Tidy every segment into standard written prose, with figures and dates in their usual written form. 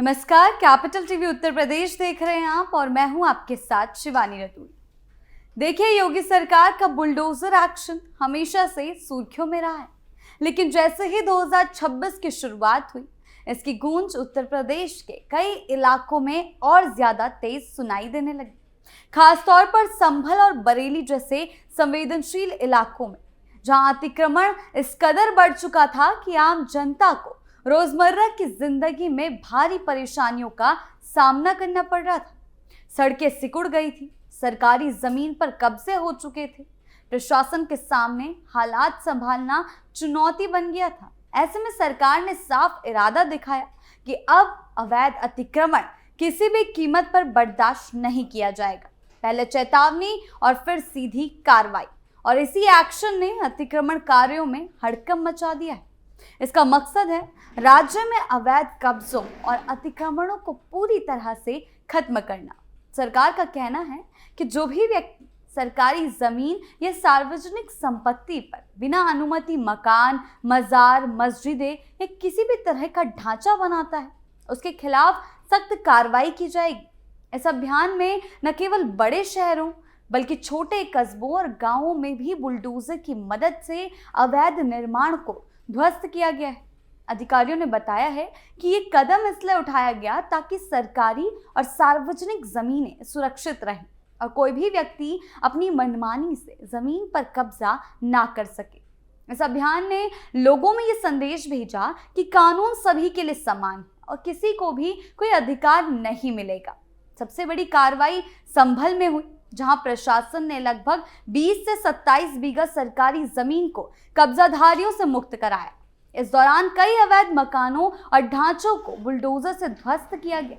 नमस्कार, capital TV Uttar Pradesh देख रहे हैं आप और मैं हूं आपके साथ शिवानी रतूड़ी। देखिए, योगी सरकार का बुलडोजर एक्शन हमेशा से सुर्खियों में रहा है, लेकिन जैसे ही 2026 की शुरुआत हुई, इसकी गूंज उत्तर प्रदेश के कई इलाकों में और ज्यादा तेज सुनाई देने लगी। खासतौर पर संभल और बरेली जैसे संवेदनशील इलाकों में, जहां अतिक्रमण इस कदर बढ़ चुका था कि आम जनता को रोजमर्रा की जिंदगी में भारी परेशानियों का सामना करना पड़ रहा था। सड़कें सिकुड़ गई थी, सरकारी जमीन पर कब्जे हो चुके थे, प्रशासन के सामने हालात संभालना चुनौती बन गया था। ऐसे में सरकार ने साफ इरादा दिखाया कि अब अवैध अतिक्रमण किसी भी कीमत पर बर्दाश्त नहीं किया जाएगा। पहले चेतावनी और फिर सीधी कार्रवाई, और इसी एक्शन ने अतिक्रमणकारियों में हड़कंप मचा दिया है। इसका मकसद है राज्य में अवैध कब्जों और अतिक्रमणों को पूरी तरह से खत्म करना। सरकार का कहना है कि जो भी व्यक्ति सरकारी जमीन या सार्वजनिक संपत्ति पर बिना अनुमति मकान, मजार, मस्जिदें या किसी भी तरह का ढांचा बनाता है, उसके खिलाफ सख्त कार्रवाई की जाएगी। इस अभियान में न केवल बड़े शहरों बल्कि छोटे कस्बों और गांवों में भी बुलडोजर की मदद से अवैध निर्माण को ध्वस्त किया गया है। अधिकारियों ने बताया है कि ये कदम इसलिए उठाया गया ताकि सरकारी और सार्वजनिक जमीनें सुरक्षित रहें और कोई भी व्यक्ति अपनी मनमानी से जमीन पर कब्जा ना कर सके। इस अभियान ने लोगों में ये संदेश भेजा कि कानून सभी के लिए समान है और किसी को भी कोई अधिकार नहीं मिलेगा। सबसे बड़ी कार्रवाई संभल में हुई, जहां प्रशासन ने लगभग 20 से 27 बीघा सरकारी जमीन को कब्जाधारियों से मुक्त कराया। इस दौरान कई अवैध मकानों और ढांचों को बुलडोजर से ध्वस्त किया गया।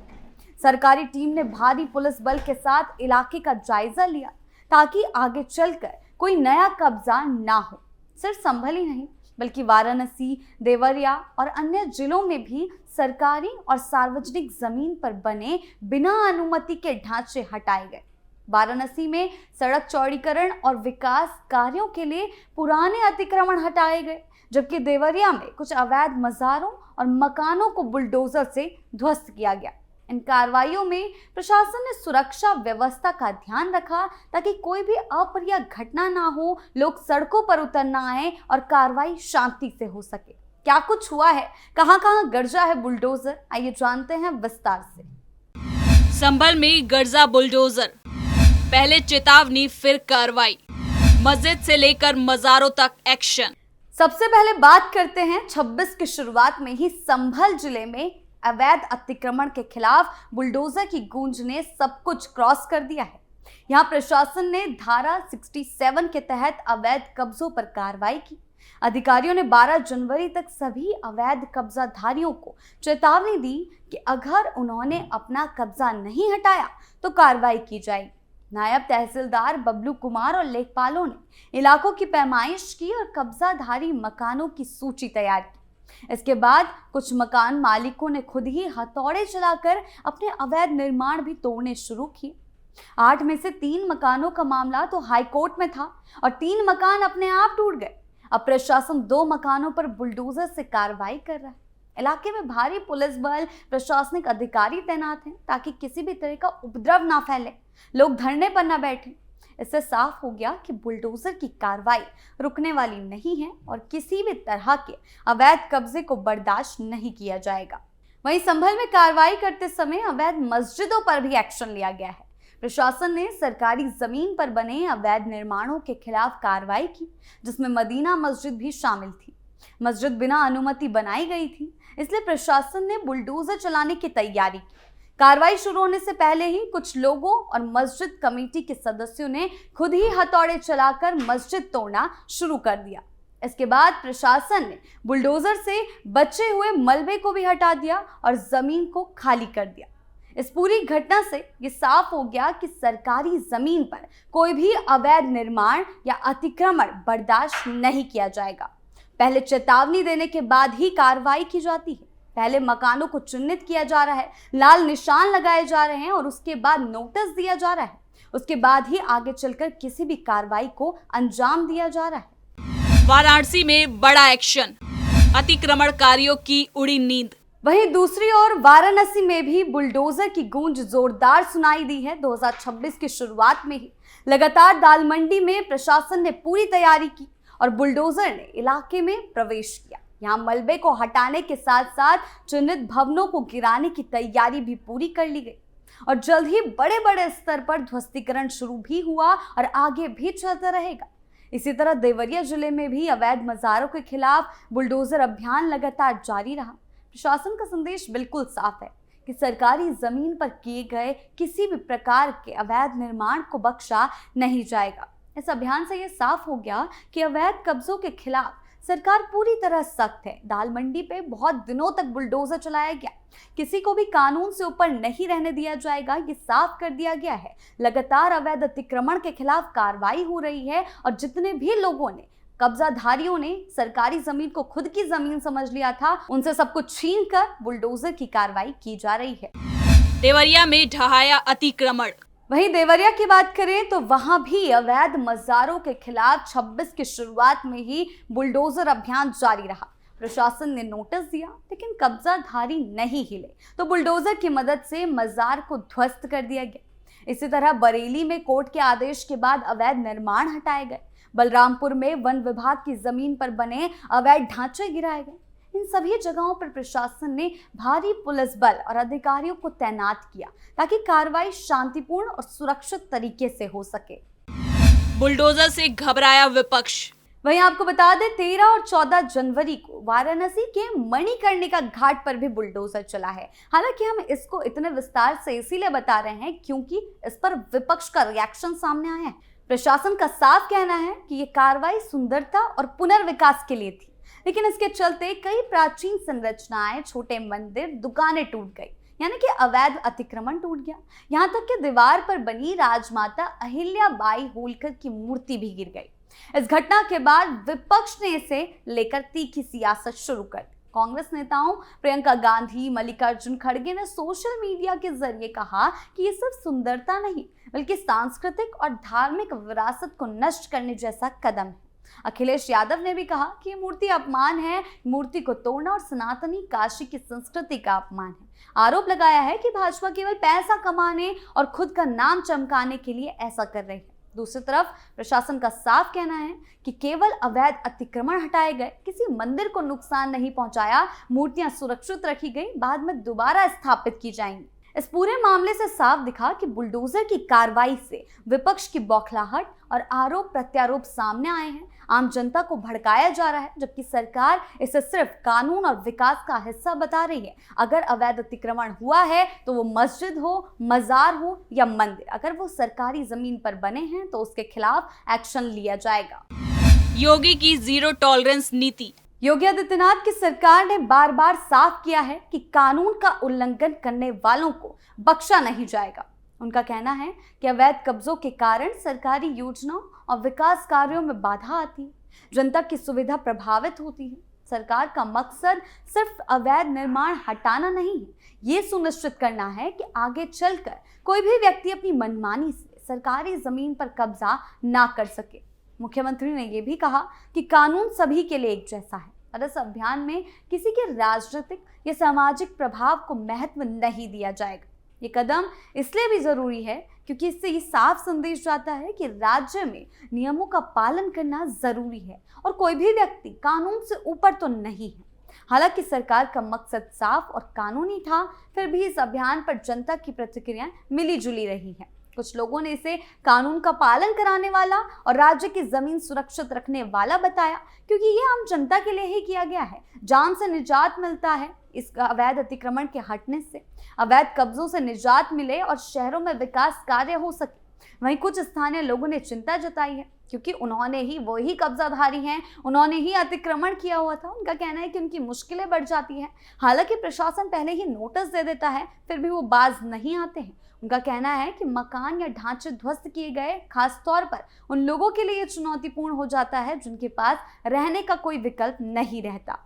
सरकारी टीम ने भारी पुलिस बल के साथ इलाके का जायजा लिया ताकि आगे चलकर कोई नया कब्जा ना हो। सिर्फ संभल ही नहीं बल्कि वाराणसी, देवरिया और अन्य जिलों में भी सरकारी और सार्वजनिक जमीन पर बने बिना अनुमति के ढांचे हटाए गए। वाराणसी में सड़क चौड़ीकरण और विकास कार्यों के लिए पुराने अतिक्रमण हटाए गए, जबकि देवरिया में कुछ अवैध मजारों और मकानों को बुलडोजर से ध्वस्त किया गया। इन कार्रवाइयों में प्रशासन ने सुरक्षा व्यवस्था का ध्यान रखा ताकि कोई भी अप्रिय घटना ना हो, लोग सड़कों पर उतर ना आए और कार्रवाई शांति से हो सके। क्या कुछ हुआ है, कहां-कहां गरजा है बुलडोजर, आइए जानते हैं विस्तार से। संभल में गरजा बुलडोजर, पहले चेतावनी फिर कार्रवाई, मस्जिद से लेकर मजारों तक एक्शन। सबसे पहले बात करते हैं 26 की शुरुआत में ही संभल जिले में अवैध अतिक्रमण के खिलाफ बुलडोजर की गूंज ने सब कुछ क्रॉस कर दिया है। यहां प्रशासन ने धारा 67 के तहत अवैध कब्जों पर कार्रवाई की। अधिकारियों ने 12 जनवरी तक सभी अवैध कब्जाधारियों को चेतावनी दी कि अगर उन्होंने अपना कब्जा नहीं हटाया तो कार्रवाई की जाएगी। नायब तहसीलदार बबलू कुमार और लेखपालों ने इलाकों की पैमाइश की और कब्जाधारी मकानों की सूची तैयार की। इसके बाद कुछ मकान मालिकों ने खुद ही हथौड़े चलाकर अपने अवैध निर्माण भी तोड़ने शुरू किए। 8 में से 3 मकानों का मामला तो हाईकोर्ट में था और 3 मकान अपने आप टूट गए। अब प्रशासन 2 मकानों पर बुलडोजर से कार्रवाई कर रहा है। इलाके में भारी पुलिस बल, प्रशासनिक अधिकारी तैनात हैं ताकि किसी भी तरह का उपद्रव ना फैले, लोग धरने पर ना बैठे। इससे साफ हो गया कि बुलडोजर की कार्रवाई रुकने वाली नहीं है और किसी भी तरह के अवैध कब्जे को बर्दाश्त नहीं किया जाएगा। वहीं संभल में कार्रवाई करते समय अवैध मस्जिदों पर भी एक्शन लिया गया है। प्रशासन ने सरकारी जमीन पर बने अवैध निर्माणों के खिलाफ कार्रवाई की, जिसमें मदीना मस्जिद भी शामिल थी। मस्जिद बिना अनुमति बनाई गई थी, इसलिए प्रशासन ने बुलडोजर चलाने की तैयारी की। कार्रवाई शुरू होने से पहले ही कुछ लोगों और मस्जिद कमेटी के सदस्यों ने खुद ही हथौड़े चलाकर मस्जिद तोड़ना शुरू कर दिया। इसके बाद प्रशासन ने बुलडोजर से बचे हुए मलबे को भी हटा दिया और जमीन को खाली कर दिया। इस पूरी घटना से ये साफ हो गया कि सरकारी जमीन पर कोई भी अवैध निर्माण या अतिक्रमण बर्दाश्त नहीं किया जाएगा। पहले चेतावनी देने के बाद ही कार्रवाई की जाती है। पहले मकानों को चिन्हित किया जा रहा है, लाल निशान लगाए जा रहे हैं और उसके बाद नोटिस दिया जा रहा है। उसके बाद ही आगे चलकर किसी भी कार्रवाई को अंजाम दिया जा रहा है। वाराणसी में बड़ा एक्शन, अतिक्रमणकारियों की उड़ी नींद। वहीं दूसरी ओर वाराणसी में भी बुलडोजर की गूंज जोरदार सुनाई दी है। 2026 की शुरुआत में ही लगातार दाल मंडी में प्रशासन ने पूरी तैयारी की और बुलडोजर ने इलाके में प्रवेश किया। यहाँ मलबे को हटाने के साथ साथ चिन्हित भवनों को गिराने की तैयारी भी पूरी कर ली गई और जल्द ही बड़े बड़े स्तर पर ध्वस्तीकरण शुरू भी हुआ और आगे भी चलता रहेगा। इसी तरह देवरिया जिले में भी अवैध मज़ारों के खिलाफ बुलडोजर अभियान लगातार जारी रहा। प्रशासन का संदेश बिल्कुल साफ है कि सरकारी जमीन पर किए गए किसी भी प्रकार के अवैध निर्माण को बख्शा नहीं जाएगा। इस अभियान से ये साफ हो गया कि अवैध कब्जों के खिलाफ सरकार पूरी तरह सख्त है। दाल मंडी पे बहुत दिनों तक बुलडोजर चलाया गया, किसी को भी कानून से ऊपर नहीं रहने दिया जाएगा, ये साफ कर दिया गया है। लगातार अवैध अतिक्रमण के खिलाफ कार्रवाई हो रही है और जितने भी लोगों ने कब्जाधारियों ने सरकारी जमीन को खुद की जमीन समझ लिया था, उनसे सब कुछ छीन कर बुलडोजर की कार्रवाई की जा रही है। देवरिया में ढहाया अतिक्रमण। वहीं देवरिया की बात करें तो वहां भी अवैध मज़ारों के खिलाफ 26 की शुरुआत में ही बुलडोजर अभियान जारी रहा। प्रशासन ने नोटिस दिया लेकिन कब्जाधारी नहीं हिले तो बुलडोजर की मदद से मज़ार को ध्वस्त कर दिया गया। इसी तरह बरेली में कोर्ट के आदेश के बाद अवैध निर्माण हटाए गए। बलरामपुर में वन विभाग की जमीन पर बने अवैध ढांचे गिराए गए। इन सभी जगहों पर प्रशासन ने भारी पुलिस बल और अधिकारियों को तैनात किया ताकि कार्रवाई शांतिपूर्ण और सुरक्षित तरीके से हो सके। बुलडोजर से घबराया विपक्ष। वहीं आपको बता दें 13 और 14 जनवरी को वाराणसी के मणिकर्णिका घाट पर भी बुलडोजर चला है। हालांकि हम इसको इतने विस्तार से इसीलिए बता रहे हैं क्योंकि इस पर विपक्ष का रिएक्शन सामने आया है। प्रशासन का साफ कहना है कि ये कार्रवाई सुंदरता और पुनर्विकास के लिए थी, लेकिन इसके चलते कई प्राचीन संरचनाएं, छोटे मंदिर, दुकानें टूट गई, यानी कि अवैध अतिक्रमण टूट गया। यहाँ तक कि दीवार पर बनी राजमाता अहिल्याबाई होलकर की मूर्ति भी गिर गई। इस घटना के बाद विपक्ष ने इसे लेकर तीखी सियासत शुरू कर दी। कांग्रेस नेताओं प्रियंका गांधी, मल्लिकार्जुन खड़गे ने सोशल मीडिया के जरिए कहा कि ये सिर्फ सुंदरता नहीं बल्कि सांस्कृतिक और धार्मिक विरासत को नष्ट करने जैसा कदम है। अखिलेश यादव ने भी कहा कि ये मूर्ति अपमान है, मूर्ति को तोड़ना और सनातनी काशी की संस्कृति का अपमान है। आरोप लगाया है कि भाजपा केवल पैसा कमाने और खुद का नाम चमकाने के लिए ऐसा कर रही है। दूसरी तरफ प्रशासन का साफ कहना है कि केवल अवैध अतिक्रमण हटाए गए, किसी मंदिर को नुकसान नहीं पहुंचाया, मूर्तियां सुरक्षित रखी गई, बाद में दोबारा स्थापित की जाएंगी। इस पूरे मामले से साफ दिखा कि बुलडोजर की कार्रवाई से विपक्ष की बौखलाहट और आरोप प्रत्यारोप सामने आए हैं। आम जनता को भड़काया जा रहा है, जबकि सरकार इसे सिर्फ कानून और विकास का हिस्सा बता रही है। अगर अवैध अतिक्रमण हुआ है तो वो मस्जिद हो, मजार हो या मंदिर, अगर वो सरकारी जमीन पर बने हैं तो उसके खिलाफ एक्शन लिया जाएगा। योगी की जीरो टॉलरेंस नीति। योगी आदित्यनाथ की सरकार ने बार बार साफ किया है कि कानून का उल्लंघन करने वालों को बख्शा नहीं जाएगा। उनका कहना है कि अवैध कब्जों के कारण सरकारी योजनाओं और विकास कार्यों में बाधा आती है, जनता की सुविधा प्रभावित होती है। सरकार का मकसद सिर्फ अवैध निर्माण हटाना नहीं है, ये सुनिश्चित करना है कि आगे चलकर कोई भी व्यक्ति अपनी मनमानी से सरकारी जमीन पर कब्जा ना कर सके। मुख्यमंत्री ने यह भी कहा कि कानून सभी के लिए एक जैसा है और इस अभियान में किसी के राजनीतिक या सामाजिक प्रभाव को महत्व नहीं दिया जाएगा। ये कदम इसलिए भी जरूरी है क्योंकि इससे ये साफ संदेश जाता है कि राज्य में नियमों का पालन करना जरूरी है और कोई भी व्यक्ति कानून से ऊपर तो नहीं है। हालांकि सरकार का मकसद साफ और कानूनी था, फिर भी इस अभियान पर जनता की प्रतिक्रिया मिली जुली रही है। कुछ लोगों ने इसे कानून का पालन कराने वाला और राज्य की जमीन सुरक्षित रखने वाला बताया, क्योंकि ये आम जनता के लिए ही किया गया है। जान से निजात मिलता है इस अवैध अतिक्रमण के हटने से, अवैध कब्जों से निजात मिले और शहरों में विकास कार्य हो सके। वहीं कुछ स्थानीय लोगों ने चिंता जताई है क्योंकि उन्होंने ही वही कब्जाधारी हैं, उन्होंने ही अतिक्रमण किया हुआ था। उनका कहना है कि उनकी मुश्किलें बढ़ जाती हैं। हालांकि प्रशासन पहले ही नोटिस दे देता है, फिर भी वो बाज नहीं आते हैं। उनका कहना है कि मकान या ढांचे ध्वस्त किए गए, खास तौर पर उन लोगों के लिए चुनौतीपूर्ण हो जाता है जिनके पास रहने का कोई विकल्प नहीं रहता।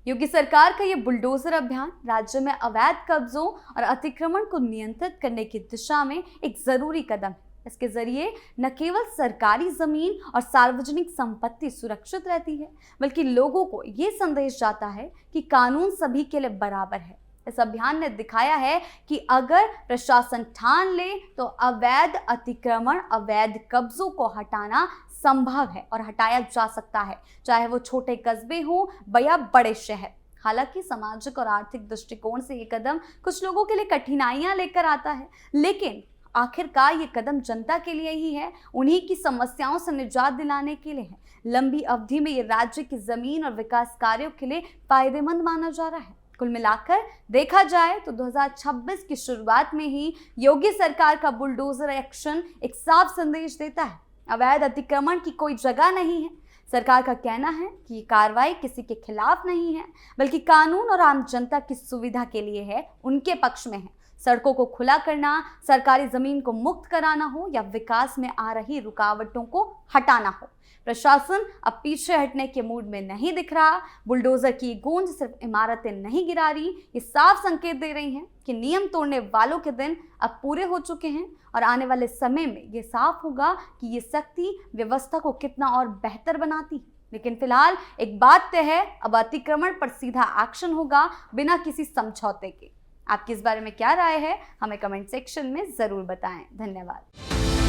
योगी सरकार का ये बुलडोजर अभियान राज्य में अवैध कब्जों और अतिक्रमण को नियंत्रित करने की दिशा में एक जरूरी कदम है। इसके जरिए न केवल सरकारी जमीन और सार्वजनिक संपत्ति सुरक्षित रहती है, बल्कि लोगों को ये संदेश जाता है कि कानून सभी के लिए बराबर है इस अभियान ने दिखाया है कि अगर प्रशासन ठान ले तो अवैध अतिक्रमण, अवैध कब्जों को हटाना संभव है और हटाया जा सकता है, चाहे वो छोटे कस्बे हों या बड़े शहर। हालांकि सामाजिक और आर्थिक दृष्टिकोण से ये कदम कुछ लोगों के लिए कठिनाइयां लेकर आता है, लेकिन आखिरकार ये कदम जनता के लिए ही है, उन्हीं की समस्याओं से निजात दिलाने के लिए है। लंबी अवधि में ये राज्य की जमीन और विकास कार्यों के लिए फायदेमंद माना जा रहा है। कुल मिलाकर देखा जाए तो 2026 की शुरुआत में ही योगी सरकार का बुलडोजर एक्शन एक साफ संदेश देता है, अवैध अतिक्रमण की कोई जगह नहीं है। सरकार का कहना है कि ये कार्रवाई किसी के खिलाफ नहीं है, बल्कि कानून और आम जनता की सुविधा के लिए है, उनके पक्ष में है। सड़कों को खुला करना, सरकारी जमीन को मुक्त कराना हो या विकास में आ रही रुकावटों को हटाना हो, प्रशासन अब पीछे हटने के मूड में नहीं दिख रहा। बुलडोजर की गूंज सिर्फ इमारतें नहीं गिरा रही, ये साफ संकेत दे रही हैं कि नियम तोड़ने वालों के दिन अब पूरे हो चुके हैं और आने वाले समय में ये साफ होगा कि ये सख्ती व्यवस्था को कितना और बेहतर बनाती है। लेकिन फिलहाल एक बात तय है, अब अतिक्रमण पर सीधा एक्शन होगा बिना किसी समझौते के। आपकी इस बारे में क्या राय है, हमें कमेंट सेक्शन में जरूर बताएं। धन्यवाद।